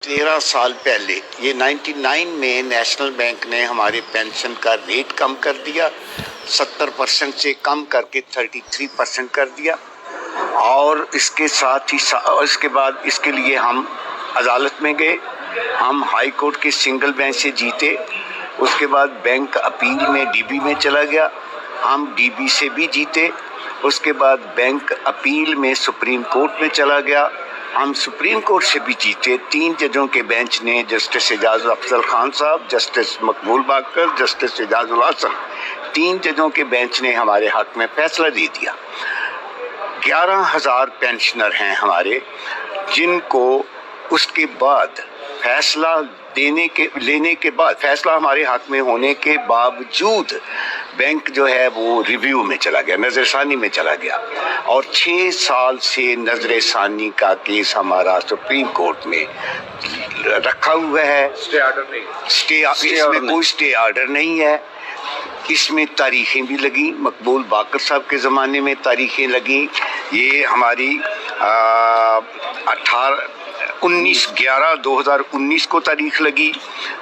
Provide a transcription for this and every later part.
13 साल पहले ये 99 में नेशनल बैंक ने हमारे पेंशन का रेट कम कर दिया, 70% से कम करके 33% कर दिया। और इसके साथ ही इसके बाद इसके लिए हम अदालत में गए, हम हाई कोर्ट के सिंगल बेंच से जीते। उसके बाद बैंक अपील में डीबी में चला गया, हम डीबी से भी जीते। उसके बाद बैंक अपील में सुप्रीम कोर्ट में चला गया, हम सुप्रीम कोर्ट से भी जीते। 3 जजों के बेंच ने, जस्टिस एजाज अफजल खान साहब, जस्टिस मकबूल बाकर, जस्टिस एजाजुल हसन, 3 जजों के बेंच ने हमारे हक में फैसला दे दिया। 11,000 पेंशनर हैं हमारे, जिनको उसके बाद फैसला लेने के बाद, फैसला हमारे हक में होने के बावजूद बैंक जो है वो रिव्यू में चला गया, नजरसानी में चला गया। और 6 साल से नजरसानी का केस हमारा सुप्रीम कोर्ट में रखा हुआ है। स्टे ऑर्डर नहीं, इसमें कोई स्टे ऑर्डर नहीं है। इसमें तारीखें भी लगी, मकबूल बाकर साहब के ज़माने में तारीखें लगी। ये हमारी 19/11/2019 को तारीख लगी,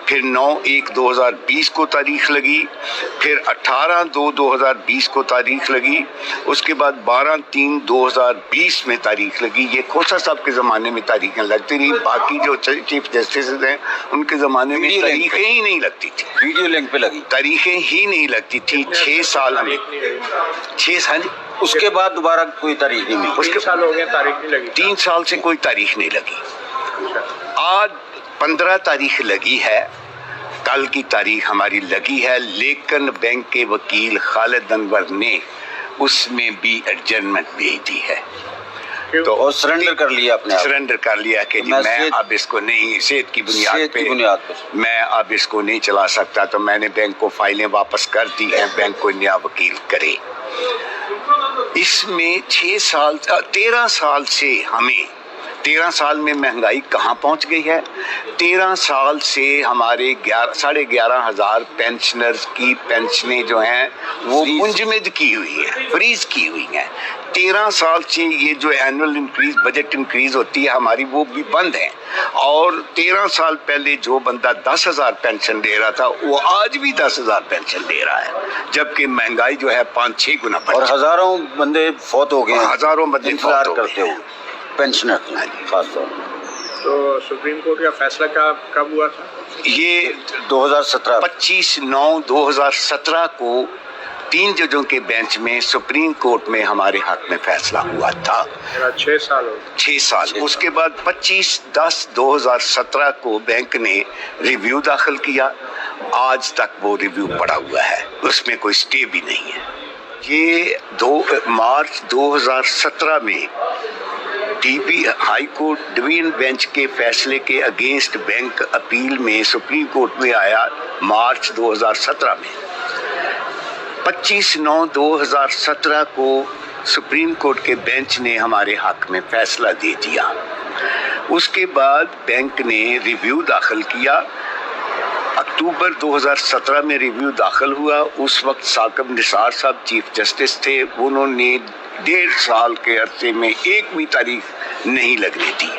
फिर 9/1/2020 को तारीख लगी, फिर 18/2/2020 को तारीख लगी, उसके बाद 12/3/2020 में तारीख लगी। ये खोसा साहब के ज़माने में तारीखें लगती रही, बाकी जो चीफ जस्टिस हैं उनके ज़माने में तारीखें ही नहीं लगती थी। वीडियो लिंक पे लगी, तारीखें ही नहीं लगती थी। 6 साल हमें 6 साल उसके बाद दोबारा कोई तारीख नहीं मिली। उसके साल हो गए, तारीख नहीं लगी। 3 साल से कोई तारीख नहीं लगी। आज 15 तारीख लगी है, कल की तारीख हमारी लगी है, लेकिन बैंक के वकील खालिद अनवर ने उसमें भी एडजर्नमेंट भेज दी है। तो और सरेंडर कर लिया अपने आप, सरेंडर कर लिया कि जी मैं अब इसको नहीं, सेहत की बुनियाद पे मैं अब इसको नहीं चला सकता। तो मैंने बैंक को फाइलें वापस कर दी हैं, बैंक को नया वकील करे। इसमें 13 साल से हमें 13 साल में महंगाई कहाँ पहुँच गई है। 13 साल से हमारे 11,500 पेंशनर्स की पेंशनें जो हैं वो मुंजमद की हुई है, फ्रीज की हुई हैं। 13 साल से ये जो एनुअल इंक्रीज, बजट इंक्रीज होती है हमारी, वो भी बंद है। और 13 साल पहले जो बंदा 10,000 पेंशन दे रहा था वो आज भी 10,000 पेंशन दे रहा है, जबकि महंगाई जो है 5-6 गुना बढ़। और हजारों बंदे फौत हो गए, हजारों बंदे इंतजार करते हो पेंशनर खास तौर। तो सुप्रीम कोर्ट का फैसला कब हुआ था? ये 2017 25/9/2017 को 3 जजों के बेंच में सुप्रीम कोर्ट में हमारे हक में फैसला हुआ था। 6 साल हो गए। 6 साल। उसके बाद 25/10/2017 को बैंक ने रिव्यू दाखिल किया, आज तक वो रिव्यू पड़ा हुआ है, उसमें कोई स्टे भी नहीं है। ये 2 मार्च 2017 में dB high court division bench के फैसले के अगेंस्ट बैंक अपील में सुप्रीम कोर्ट में आया, मार्च 2017 में। 25/9/2017 को सुप्रीम कोर्ट के बेंच ने हमारे हक में फैसला दे दिया। उसके बाद बैंक ने रिव्यू दाखिल किया। अक्टूबर 2017 में रिव्यू दाखिल हुआ। उस वक्त साकिब निसार साहब चीफ जस्टिस थे, उन्होंने 1.5 साल के अरसे में एक भी तारीख नहीं लगने दी।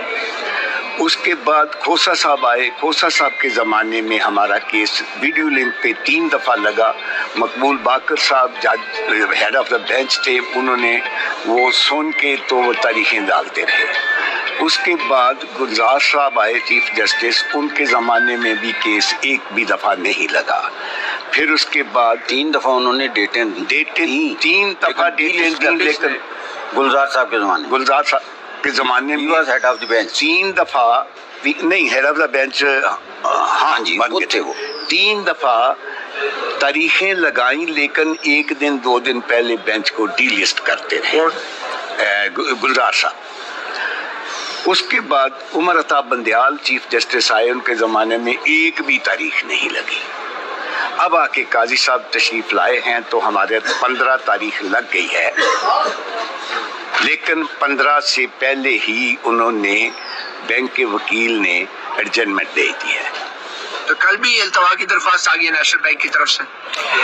उसके बाद खोसा साहब आए, खोसा साहब के ज़माने में हमारा केस वीडियो लिंक पे 3 दफ़ा लगा। मकबूल बाकर साहब जज हेड ऑफ द बेंच थे, उन्होंने वो सुन के तो वो तारीखें डालते रहे। उसके बाद गुलजार साहब आए चीफ जस्टिस, उनके ज़माने में भी केस एक भी दफ़ा नहीं लगा। फिर उसके बाद 3 दफ़ा उन्होंने डेटें दी, 3 दफ़ा डेटें दी, लेकिन गुलजार साहब के ज़माने में हेड ऑफ द बेंच 3 दफ़ा नहीं, हेड ऑफ द बेंच हाँ जी बन गए थे वो। 3 दफ़ा तारीखें लगाई, लेकिन 1 दिन 2 दिन पहले बेंच को डीलिस्ट करते रहे गुलजार साहब। उसके बाद उमर अता बंदयाल चीफ जस्टिस आए, उनके ज़माने में एक भी तारीख नहीं लगी। अब आके काजी साहब तशरीफ लाए हैं तो हमारे 15 तारीख लग गई है, लेकिन 15 से पहले ही उन्होंने बैंक के वकील ने एडजर्नमेंट दे दी है। تو کل بھی التوا کی درخواست آ گئی نیشنل بینک کی طرف سے؟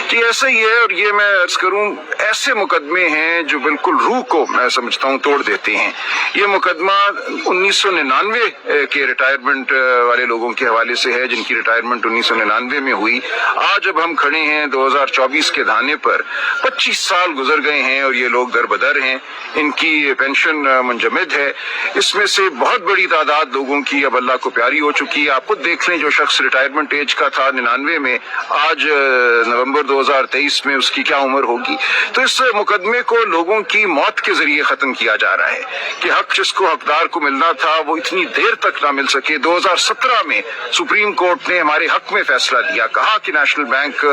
جی ایسا ہی ہے، اور یہ میں عرض کروں ایسے مقدمے ہیں جو بالکل روح کو میں سمجھتا ہوں توڑ دیتے ہیں۔ یہ مقدمہ 1999 کے ریٹائرمنٹ والے لوگوں کے حوالے سے ہے، جن کی ریٹائرمنٹ 1999 میں ہوئی۔ آج جب ہم کھڑے ہیں 2024 کے دھانے پر، 25 سال گزر گئے ہیں اور یہ لوگ در بدر ہیں، ان کی پینشن منجمد ہے۔ اس میں سے بہت بڑی تعداد لوگوں کی اب اللہ کو پیاری ہو چکی ہے۔ آپ خود دیکھ لیں، جو شخص ریٹائرمنٹ ایج کا تھا 99 میں، آج نومبر 2023 میں اس کی کیا عمر ہوگی۔ تو اس مقدمے کو لوگوں کی موت کے ذریعے ختم کیا جا رہا ہے کہ حق جس کو حقدار کو ملنا تھا وہ اتنی دیر تک نہ مل سکے۔ 2017 میں سپریم کورٹ نے ہمارے حق میں فیصلہ دیا، کہا کہ نیشنل بینک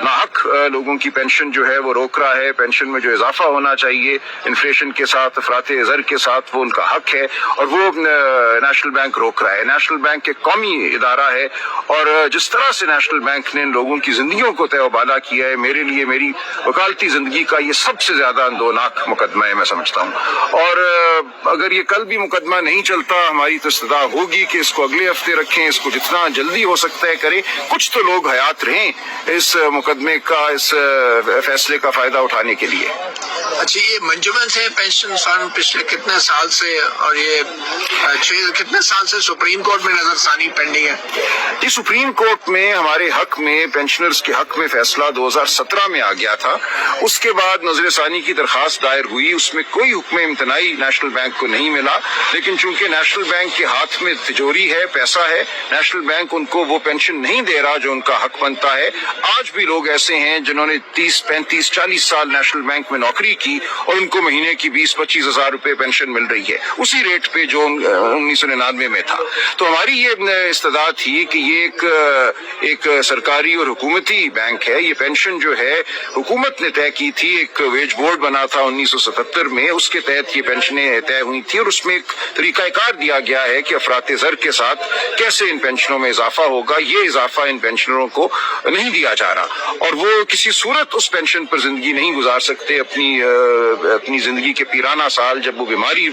ناحق لوگوں کی پینشن جو ہے وہ روک رہا ہے، پینشن میں جو اضافہ ہونا چاہیے انفلیشن کے ساتھ، افراط زر کے ساتھ، وہ ان کا حق ہے اور وہ نیشنل بینک روک رہا ہے۔ نیشنل بینک ایک قومی ادارہ ہے، اور جس طرح سے نیشنل بینک نے ان لوگوں کی زندگیوں کو تہ و بالا کیا ہے، میرے لیے میری وکالتی زندگی کا یہ سب سے زیادہ اندوناک مقدمہ ہے، میں سمجھتا ہوں۔ اور اگر یہ کل بھی مقدمہ نہیں چلتا، ہماری تو استدعا ہوگی کہ اس کو اگلے ہفتے رکھیں، اس کو جتنا جلدی ہو سکتا ہے کریں۔ کچھ تو لوگ حیات رہیں اس مقدمے کا، اس فیصلے کا فائدہ اٹھانے کے لیے۔ اچھا، یہ منجمد ہے پینشن فنڈ پچھلے کتنے سال سے، اور یہ کتنے سال سے سپریم کورٹ میں نظر ثانی پینڈنگ ہے؟ جی سپریم کورٹ میں ہمارے حق میں، پینشنرز کے حق میں فیصلہ 2017 میں آ گیا تھا۔ اس کے بعد نظر ثانی کی درخواست دائر ہوئی، اس میں کوئی حکم امتناعی نیشنل بینک کو نہیں ملا، لیکن چونکہ نیشنل بینک کے ہاتھ میں تجوری ہے، پیسہ ہے، نیشنل بینک ان کو وہ پینشن نہیں دے رہا جو ان کا حق بنتا ہے۔ آج بھی لوگ ایسے ہیں جنہوں نے 30 35 40 سال نیشنل بینک میں نوکری کی اور ان کو مہینے کی 20-25 ہزار روپے پینشن مل رہی ہے، اسی ریٹ پہ جو 1999 میں تھا۔ تو ہماری یہ استدعا تھی کہ یہ ایک سرکاری اور حکومتی بینک ہے، یہ پینشن جو ہے حکومت نے طے کی تھی، ایک ویج بورڈ بنا تھا 1977 میں، اس کے تحت یہ پینشنیں طے ہوئی تھی، اور اس میں ایک طریقہ کار دیا گیا ہے کہ افراط زر کے ساتھ کیسے ان پینشنوں میں اضافہ ہوگا۔ یہ اضافہ ان پینشنروں کو نہیں دیا جا رہا، اور وہ کسی صورت اس پینشن پر زندگی نہیں گزار سکتے۔ اپنی زندگی کے پیرانہ سال جب وہ بیماری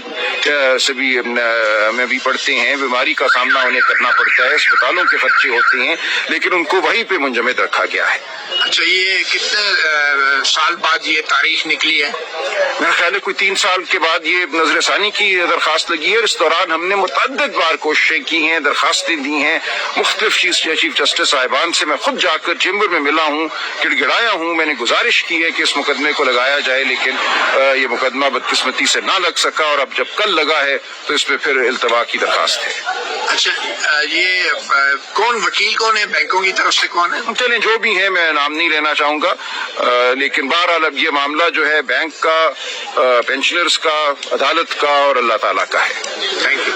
سے بھی پڑتے ہیں، بیماری کا سامنا انہیں کرنا پڑتا ہے، اسپتالوں کے خرچے ہوتے ہیں، لیکن ان کو وہیں پہ منجمد رکھا گیا ہے۔ اچھا، یہ کتنے سال بعد یہ تاریخ نکلی ہے؟ میرا خیال ہے کوئی 3 سال کے بعد یہ نظر ثانی کی درخواست لگی ہے۔ اس دوران ہم نے متعدد بار کوششیں کی ہیں، درخواستیں دی ہیں مختلف چیف جسٹس صاحبان سے، میں خود جا کر چیمبر میں ملا ہوں، گڑ گڑایا ہوں، میں نے گزارش کی ہے کہ اس مقدمے کو لگایا جائے، لیکن یہ مقدمہ بدقسمتی سے نہ لگ سکا، اور اب جب کل لگا ہے تو اس پہ پھر التوا کی درخواست ہے۔ اچھا، یہ کون وکیل کون ہے بینکوں کی طرف سے، کون ہے؟ چلیں جو بھی ہیں، میں نام نہیں لینا چاہوں گا، لیکن بہرحال اب یہ معاملہ جو ہے بینک کا، پینشنرز کا، عدالت کا اور اللہ تعالیٰ کا ہے۔ Thank you.